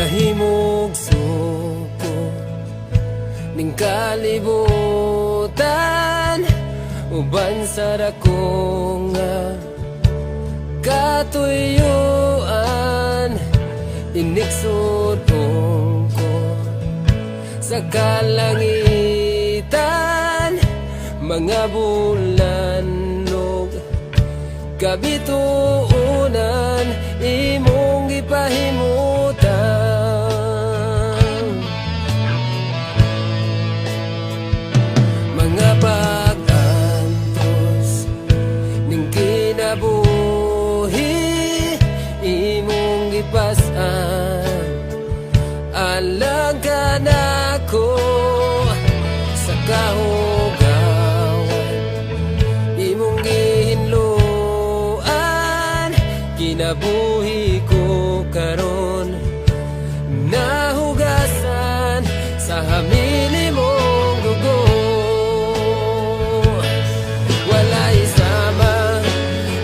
mahimog suko ning kalibutan, uban sa dako nga katuyuan. Inigsudong ko sa kalangitan, mga bulannog kabituunan imong gipahimutan. Mga pag-antos ning kinabuhi imong gipas-an, alang ka nako sa kahugawan imong gihinluan. Kinabuhi ko karon nahugasan sa hamili mong dugo. Walay sama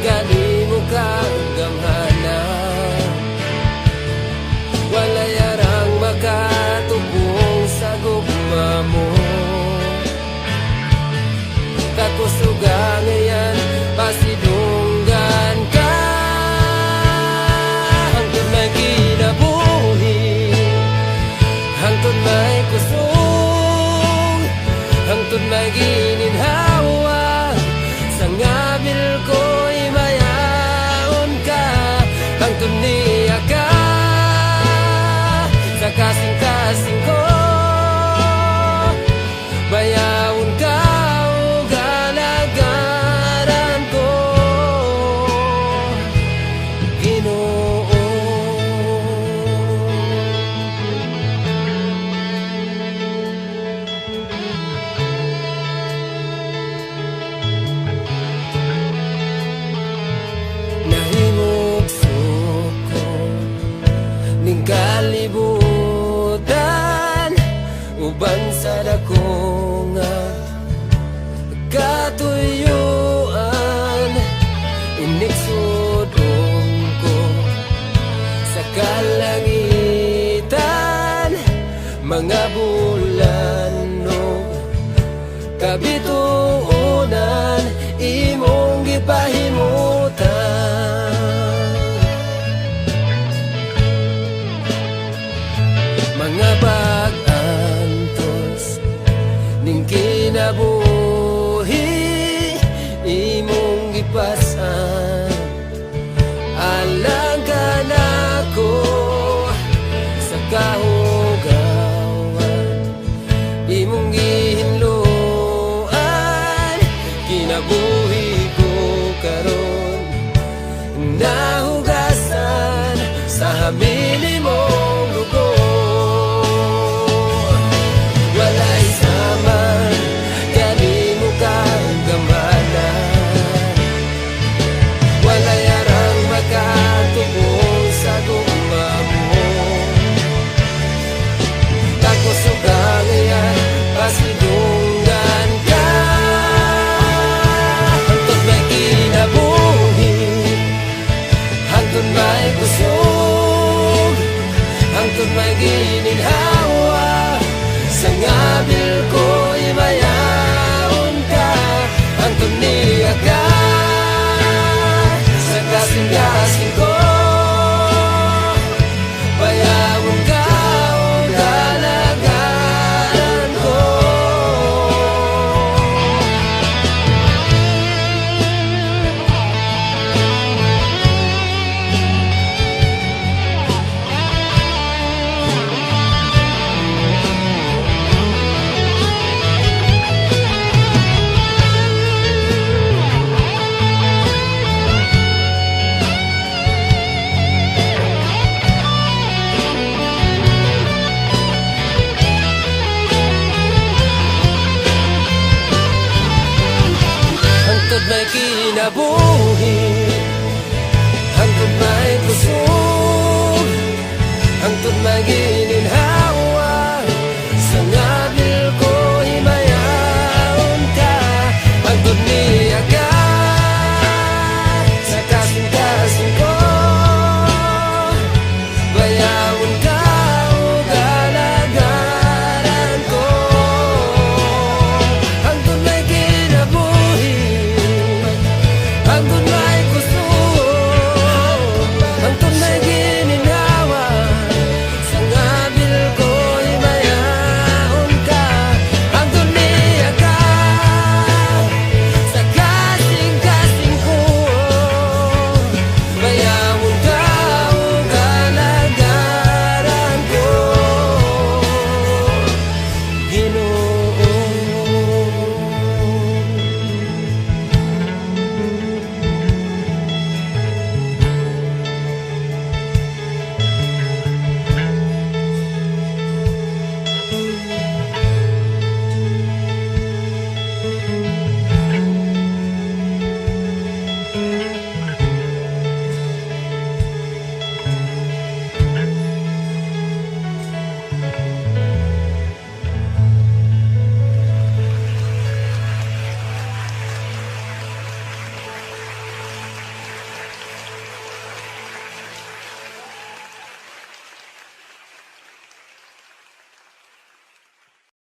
gani mo kagamhana, walay arang makatubong sa gugma mo. Kakusuga ngayon pasidunggan ka, hangtod may kinabuhi, hangtod may kusog, hangtod may gininhawa. Sa ngabil ko'y mayaon ka, hangtod ni